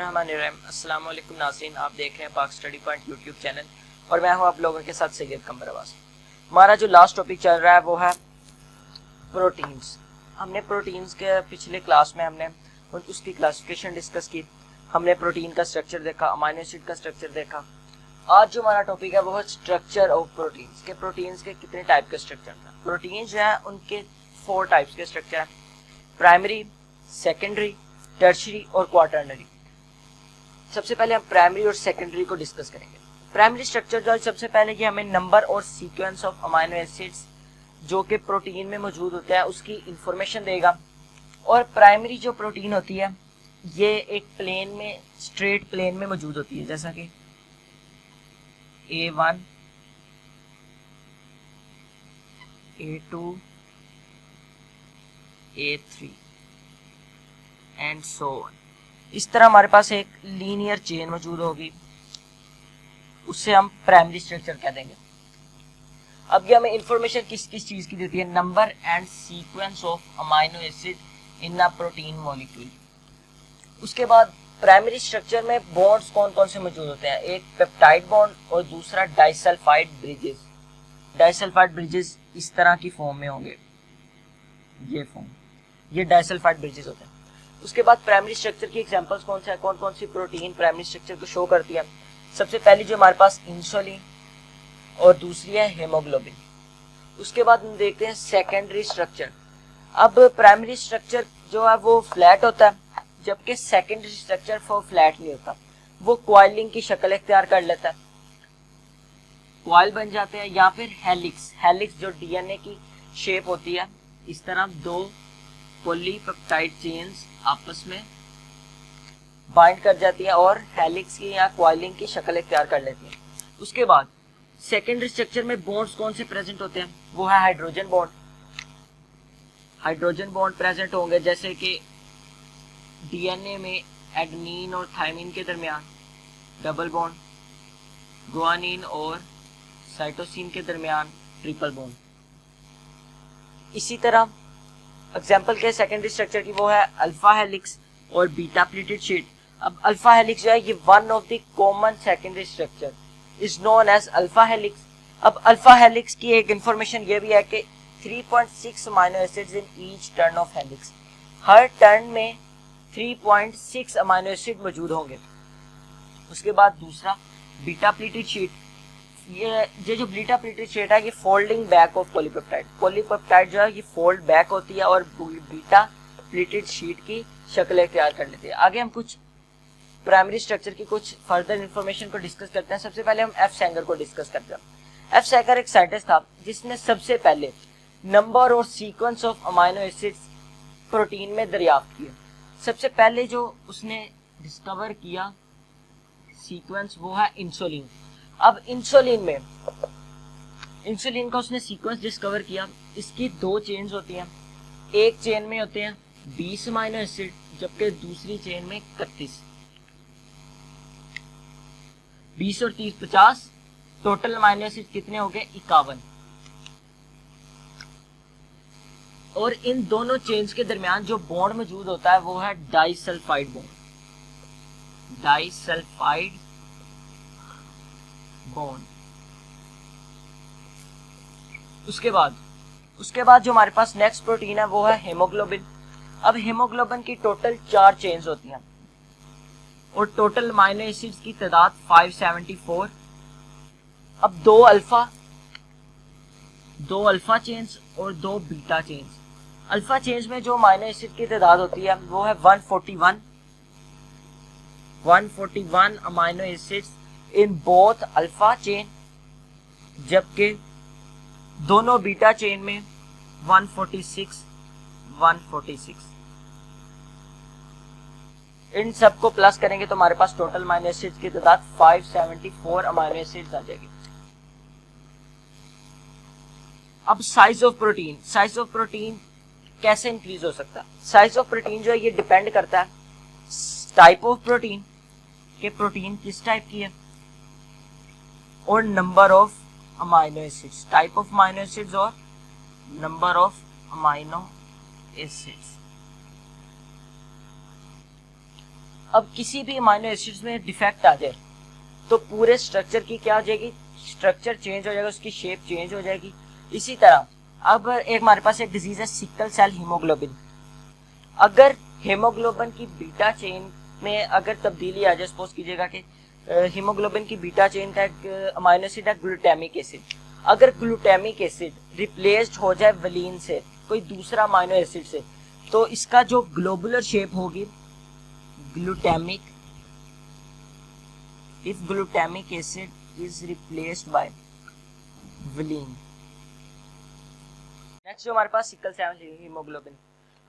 बिस्मिल्लाहिर्रहमानिर्रहीम। अस्सलाम वालेकुम नाज़रीन, आप देख रहे हैं पाक स्टडी पॉइंट यूट्यूब चैनल और मैं हूं आप लोगों के साथ सैयद कमर अब्बास। हमारा जो लास्ट टॉपिक चल रहा है वो है प्रोटीन्स। हमने प्रोटीन्स के पिछले क्लास में हमने उसकी क्लासिफिकेशन डिस्कस की, हमने प्रोटीन का स्ट्रक्चर देखा, अमीनो एसिड का स्ट्रक्चर देखा। आज जो हमारा टॉपिक है वो है स्ट्रक्चर ऑफ प्रोटीन्स के। प्रोटीन्स के कितने टाइप के स्ट्रक्चर हैं? प्रोटीन जो है उनके 4 टाइप्स के स्ट्रक्चर हैं, प्राइमरी, सेकेंडरी, टर्शियरी और क्वाटरनरी। सबसे पहले हम प्राइमरी और सेकेंडरी को डिस्कस करेंगे। प्राइमरी स्ट्रक्चर जो है सबसे पहले कि हमें नंबर और सीक्वेंस ऑफ अमीनो एसिड्स जो कि प्रोटीन में मौजूद होता है उसकी इंफॉर्मेशन देगा। और प्राइमरी जो प्रोटीन होती है ये एक प्लेन में, स्ट्रेट प्लेन में मौजूद होती है, जैसा कि A1, A2, A3 and so on. इस तरह हमारे पास एक लीनियर चेन मौजूद होगी, उससे हम प्राइमरी स्ट्रक्चर कह देंगे। अब ये हमें इंफॉर्मेशन किस किस चीज की देती है? Number and sequence of amino acid in a protein molecule. उसके बाद प्राइमरी स्ट्रक्चर में बॉन्ड्स कौन कौन से मौजूद होते हैं? एक पेप्टाइड बॉन्ड और दूसरा डाइसल्फाइड ब्रिजेस। डाइसल्फाइड ब्रिजेस इस तरह की फॉर्म में होंगे, ये फॉर्म, ये डाइसल्फाइड ब्रिजेस होते हैं। उसके बाद प्राइमरी स्ट्रक्चर की एग्जांपल्स कौन से हैं? कौन कौन सी प्रोटीन प्राइमरी स्ट्रक्चर को शो करती है? सबसे पहली जो हमारे पास इंसुलिन और दूसरी है हेमोग्लोबिन। उसके बाद हम देखते हैं सेकेंडरी स्ट्रक्चर। अब प्राइमरी स्ट्रक्चर जो है वो फ्लैट होता है, जबकि सेकेंडरी स्ट्रक्चर वो फ्लैट नहीं होता, वो क्वाइलिंग की शक्ल इख्तियार कर लेता है, क्वाइल बन जाते हैं, या फिर हेलिक्स। हेलिक्स जो डीएनए की शेप होती है, इस तरह 2 पॉलीपेप्टाइड चेन्स आपस में बाइंड कर जाती है और हेलिक्स की या क्वाइलिंग की शक्ल इख्तियार कर लेती है। उसके बाद सेकेंडरी स्ट्रक्चर में बॉन्ड्स कौन से प्रेजेंट होते हैं? वो है hydrogen bond. Hydrogen bond present होंगे, जैसे कि डीएनए में एडेनिन और थायमिन के दरमियान डबल बॉन्ड, गुआनिन और साइटोसिन के दरमियान ट्रिपल बॉन्ड। इसी तरह एग्जाम्पल के सेकेंडरी स्ट्रक्चर की वो है अल्फा हेलिक्स और बीटा प्लेटेड शीट। अब अल्फा हेलिक्स जो है ये one of the common secondary structure is known as alpha helix. अब अल्फा हेलिक्स की एक इंफॉर्मेशन ये भी है कि 3.6 amino acids in each turn of helix. हर टर्न में 3.6 अमीनो एसिड मौजूद होंगे। उसके बाद दूसरा बीटा प्लेटेड शीट। ये जो बीटा प्लेटेड शीट है ये folding back of polypeptide. Polypeptide जो है ये फोल्ड बैक होती है और बीटा प्लेटेड शीट की शक्ल तैयार कर लेती है। आगे हम कुछ प्राइमरी स्ट्रक्चर की कुछ फर्दर इंफॉर्मेशन को डिस्कस करते हैं। सबसे पहले हम एफ सैंगर को डिस्कस करते हैं। एफ सैंगर एक साइंटिस्ट था जिसने सबसे पहले नंबर और sequence of amino acids protein में दरियाफ्त किए। सबसे पहले जो उसने डिस्कवर किया सीक्वेंस वो है इंसुलिन। अब इंसुलिन का उसने सीक्वेंस डिस्कवर किया। इसकी 2 चेन्स होती हैं, एक चेन में होते हैं 20 अमीनो एसिड, जबकि दूसरी चेन में 31। 20 और 30 50, टोटल अमीनो एसिड कितने हो गए? 51। और इन दोनों चेन्स के दरमियान जो बॉन्ड मौजूद होता है वो है डाइसल्फाइड बॉन्ड। Disulphide bond. उसके बाद जो हमारे पास नेक्स्ट प्रोटीन है वो है हेमोग्लोबिन। अब हेमोग्लोबिन की टोटल 4 चेन्स होती हैं और टोटल अमीनो एसिड्स की तादाद 574। अब 2 अल्फा चेन्स और 2 बीटा चेन्स। अल्फा चेन्स में जो अमीनो एसिड की तादाद होती है वो है 141 amino acids in both alpha chain, जबकि दोनों बीटा चेन में 146। इन सबको प्लस करेंगे तो हमारे पास टोटल अमीनो एसिड्स की तादाद 574 अमीनो एसिड्स आ जाएगी। अब साइज ऑफ प्रोटीन कैसे इंक्रीज हो सकता है? साइज ऑफ प्रोटीन जो है ये डिपेंड करता है टाइप ऑफ प्रोटीन, के प्रोटीन किस टाइप की है, और number of amino acids, type of amino acids और नंबर ऑफ अमीनो एसिड्स। अब किसी भी अमाइनो एसिड्स में डिफेक्ट आ जाए तो पूरे स्ट्रक्चर की क्या हो जाएगी, स्ट्रक्चर चेंज हो जाएगा, उसकी शेप चेंज हो जाएगी। इसी तरह अब एक हमारे पास एक डिजीज है सिकल सेल हीमोग्लोबिन। अगर हीमोग्लोबिन की बीटा चेन में अगर तब्दीली आ जाए, सपोज कीजिएगा कि हीमोग्लोबिन की बीटा चेन का एक अमाइनो एसिड है ग्लूटामिक एसिड, अगर ग्लूटामिक एसिड रिप्लेस्ड हो जाए वलीन से, कोई दूसरा अमाइनो एसिड से, तो इसका जो ग्लोबुलर शेप होगी glutamic, if glutamic acid is replaced by valine। Next जो हमारे पास सिकल सेल हीमोग्लोबिन,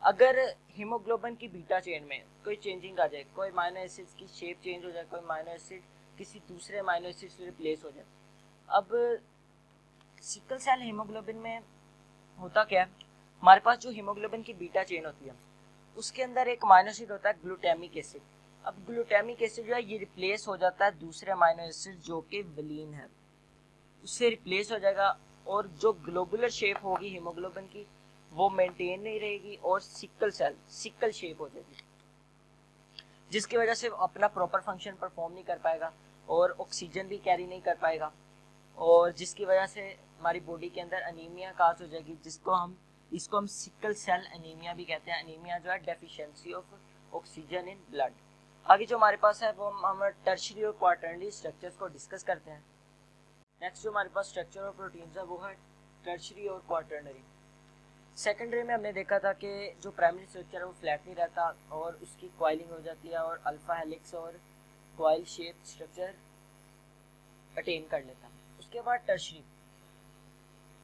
अगर हीमोग्लोबिन की बीटा चेन में कोई चेंजिंग आ जाए, कोई अमाइनो एसिड की शेप चेंज हो जाए, कोई अमाइनो एसिड किसी दूसरे अमाइनो एसिड से रिप्लेस हो जाए। अब सिकल सेल हीमोग्लोबिन में होता क्या है, हमारे पास जो हीमोग्लोबिन की बीटा चेन होती है उसके अंदर एक अमाइनो एसिड होता है ग्लूटामिक एसिड। अब ग्लूटामिक एसिड जो है ये रिप्लेस हो जाता है दूसरे अमाइनो एसिड जो कि वलीन है, उससे रिप्लेस हो जाएगा, और जो ग्लोबुलर शेप होगी हीमोग्लोबिन की वो मेंटेन नहीं रहेगी और सिकल शेप हो जाएगी, जिसकी वजह से अपना प्रॉपर फंक्शन परफॉर्म नहीं कर पाएगा और ऑक्सीजन भी कैरी नहीं कर पाएगा, और जिसकी वजह से हमारी बॉडी के अंदर अनीमिया काज हो जाएगी, इसको हम सिकल सेल अनीमिया भी कहते हैं। अनीमिया जो है deficiency of oxygen in blood. आगे जो हमारे पास है वो हम टर्शियरी और क्वाटरनरी स्ट्रक्चर्स को डिस्कस करते हैं। नेक्स्ट जो हमारे पास स्ट्रक्चर ऑफ प्रोटीन्स है वो है टर्शियरी और क्वाटरनरी। सेकेंडरी में हमने देखा था कि जो प्राइमरी स्ट्रक्चर है वो फ्लैट नहीं रहता और उसकी कॉइलिंग हो जाती है और अल्फा हेलिक्स और कॉइल शेप स्ट्रक्चर अटेन कर लेता है। उसके बाद टर्शियरी,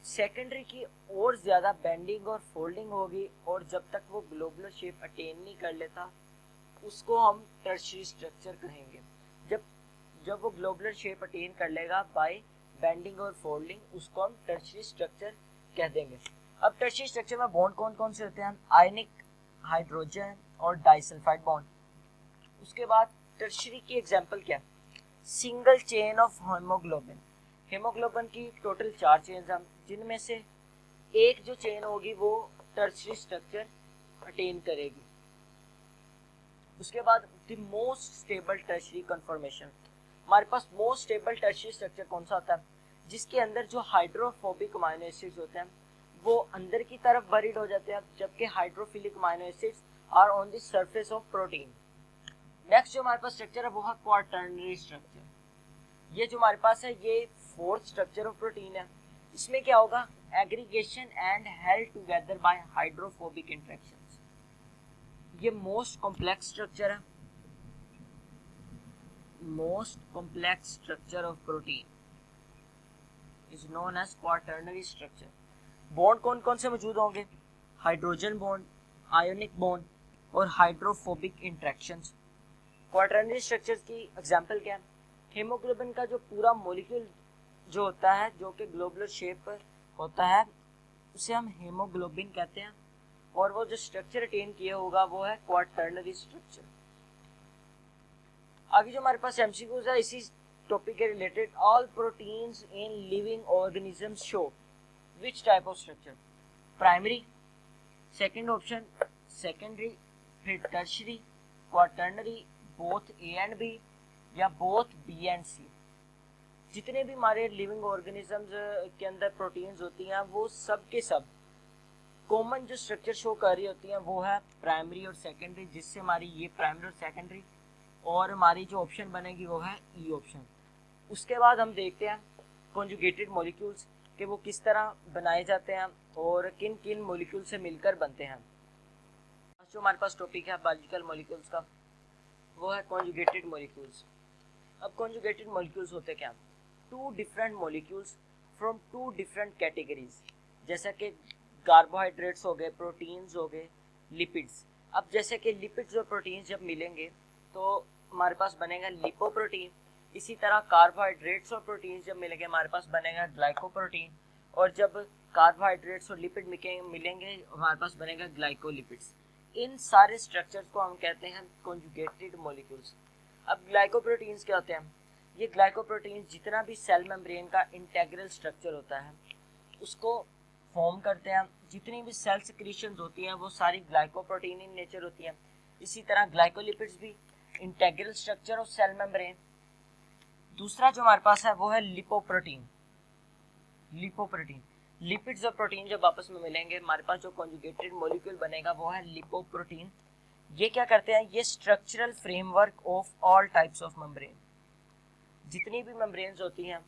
सेकेंडरी की और ज़्यादा बेंडिंग और फोल्डिंग होगी और जब तक वो ग्लोबुलर शेप अटेन नहीं कर लेता उसको हम टर्शियरी स्ट्रक्चर कहेंगे। जब वो ग्लोबुलर शेप अटेन कर लेगा बाय बेंडिंग और फोल्डिंग, उसको हम टर्शियरी स्ट्रक्चर कह देंगे। अब टर्शियरी स्ट्रक्चर में बॉन्ड कौन कौन से होते हैं, आयनिक, हाइड्रोजन और डाइसल्फाइड बॉन्ड। उसके बाद टर्शियरी की एग्जांपल क्या, single chain of haemoglobin. Haemoglobin की टोटल 4 चेन्स हैं, जिनमें से एक जो चेन होगी वो टर्शियरी स्ट्रक्चर अटेन करेगी। उसके बाद the most stable tertiary conformation, हमारे पास मोस्ट स्टेबल टर्शियरी स्ट्रक्चर कौन सा होता है, जिसके अंदर जो हाइड्रोफोबिक अमाइनो एसिड्स होते हैं वो अंदर की तरफ बरीड हो जाते हैं, जबकि hydrophilic amino acids are on the surface of protein. Next जो हमारे पास स्ट्रक्चर है वो है क्वाटरनरी स्ट्रक्चर। ये जो हमारे पास है ये फोर्थ स्ट्रक्चर ऑफ प्रोटीन है। इसमें क्या होगा, aggregation and held together by hydrophobic interactions. ये मोस्ट कॉम्प्लेक्स स्ट्रक्चर है, most complex structure of protein is known as quaternary structure. Bond कौन कौन से मौजूद होंगे, हाइड्रोजन बॉन्ड, आयोनिक बॉन्ड और हाइड्रोफोबिक इंटरेक्शंस। क्वाटरनरी स्ट्रक्चर्स की एग्जांपल क्या है, हीमोग्लोबिन का जो पूरा मॉलिक्यूल जो होता है जो कि ग्लोबुलर शेप होता है उसे हम हीमोग्लोबिन कहते हैं, और वो जो स्ट्रक्चर अटेन किया होगा वो है क्वाटरनरी स्ट्रक्चर। आगे जो हमारे पास एमसीक्यूज है इसी टॉपिक के related, all proteins in living organisms show which type of structure, primary, second option secondary, फिर tertiary, quaternary, both A and B या बोथ बी एंड सी। जितने भी हमारे लिविंग ऑर्गेनिजम्स के अंदर प्रोटीन्स होती हैं वो सब के सब कॉमन जो स्ट्रक्चर शो कर रही होती हैं वो है प्राइमरी और सेकेंडरी, जिससे हमारी ये प्राइमरी और सेकेंडरी, और हमारी जो ऑप्शन बनेगी वो है ई ऑप्शन। उसके बाद हम देखते हैं कॉन्जुगेटेड मॉलिक्यूल्स कि वो किस तरह बनाए जाते हैं और किन किन मॉलिक्यूल से मिलकर बनते हैं। जो हमारे पास टॉपिक है बायोलॉजिकल मॉलिक्यूल्स का वो है कॉन्जुगेटेड मॉलिक्यूल्स। अब कॉन्जुगेटेड मॉलिक्यूल्स होते क्या, two different molecules from two different categories, जैसा कि कार्बोहाइड्रेट्स हो गए, प्रोटीन्स हो गए, लिपिड्स। अब जैसे कि लिपिड्स और प्रोटीन्स जब मिलेंगे तो हमारे पास बनेगा लिपोप्रोटीन। इसी तरह कार्बोहाइड्रेट्स और प्रोटीन्स जब मिलेंगे हमारे पास बनेगा ग्लाइकोप्रोटीन, और जब कार्बोहाइड्रेट्स और लिपिड मिलेंगे हमारे पास बनेगा ग्लाइकोलिपिड्स। इन सारे स्ट्रक्चर्स को हम कहते हैं कॉन्जुगेटेड मॉलिक्यूल्स। अब ग्लाइकोप्रोटीन्स क्या होते हैं, ये ग्लाइकोप्रोटीन्स जितना भी सेल मेम्ब्रेन का इंटेग्रल स्ट्रक्चर होता है उसको फॉर्म करते हैं। जितनी भी सेल सिक्रीशंस होती हैं वो सारी ग्लाइकोप्रोटीन इन नेचर होती हैं। इसी तरह ग्लाइकोलिपिड्स भी integral structure of cell membrane. दूसरा जो हमारे पास है वो है लिपोप्रोटीन। लिपोप्रोटीन, लिपिड्स और प्रोटीन जब आपस में मिलेंगे हमारे पास जो कॉन्जुगेटेड मॉलिक्यूल बनेगा वो है लिपोप्रोटीन। ये क्या करते हैं, ये structural framework of all types of membrane. जितनी भी मेम्ब्रेन्स होती हैं,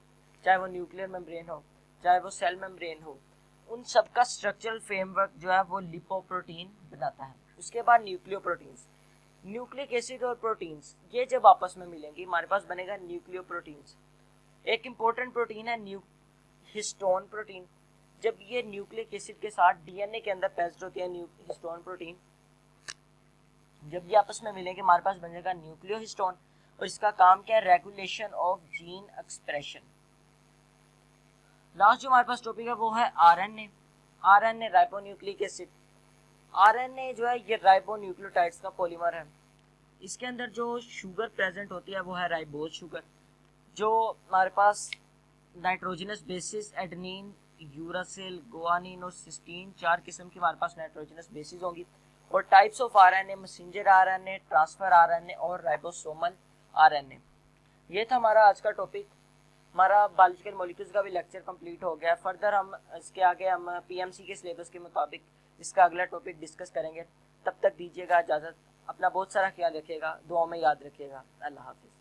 चाहे वो न्यूक्लियर मेम्ब्रेन हो, चाहे वो सेल मेम्ब्रेन हो, उन सब का स्ट्रक्चरल फ्रेमवर्क जो है वो लिपोप्रोटीन बनाता है। उसके बाद न्यूक्लियोप्रोटीन्स, न्यूक्लिक एसिड और प्रोटीन्स ये जब आपस में मिलेंगी हमारे पास बनेगा न्यूक्लियोप्रोटीन्स। एक इंपॉर्टेंट प्रोटीन है हिस्टोन प्रोटीन। जब ये न्यूक्लिक एसिड के साथ डीएनए के अंदर पेस्ट होती है हिस्टोन प्रोटीन, जब ये आपस में मिलेंगे हमारे पास बनेगा न्यूक्लियोहिस्टोन। और इसका काम क्या है, regulation of gene expression. Last जो हमारे पास टॉपिक है वो है RNA. RNA ribonucleic acid. RNA जो है ये राइबोन्यूक्लियोटाइड्स का पॉलीमर है। इसके अंदर जो शुगर प्रेजेंट होती है वो है राइबोज शुगर। जो हमारे पास nitrogenous bases adenine, uracil, guanine और सिस्टीन, 4 किस्म की हमारे पास नाइट्रोजनस बेसिस होंगी। और types of RNA, messenger RNA, transfer RNA और राइबोसोमल आरएनए। ये था हमारा आज का टॉपिक। हमारा बायोलॉजिकल मॉलिक्यूल्स का भी लेक्चर कंप्लीट हो गया। फर्दर हम इसके आगे हम पीएमसी के सिलेबस के मुताबिक इसका अगला टॉपिक डिस्कस करेंगे। तब तक दीजिएगा इजाज़त। अपना बहुत सारा ख्याल रखिएगा, दुआ में याद रखिएगा। अल्लाह हाफिज़।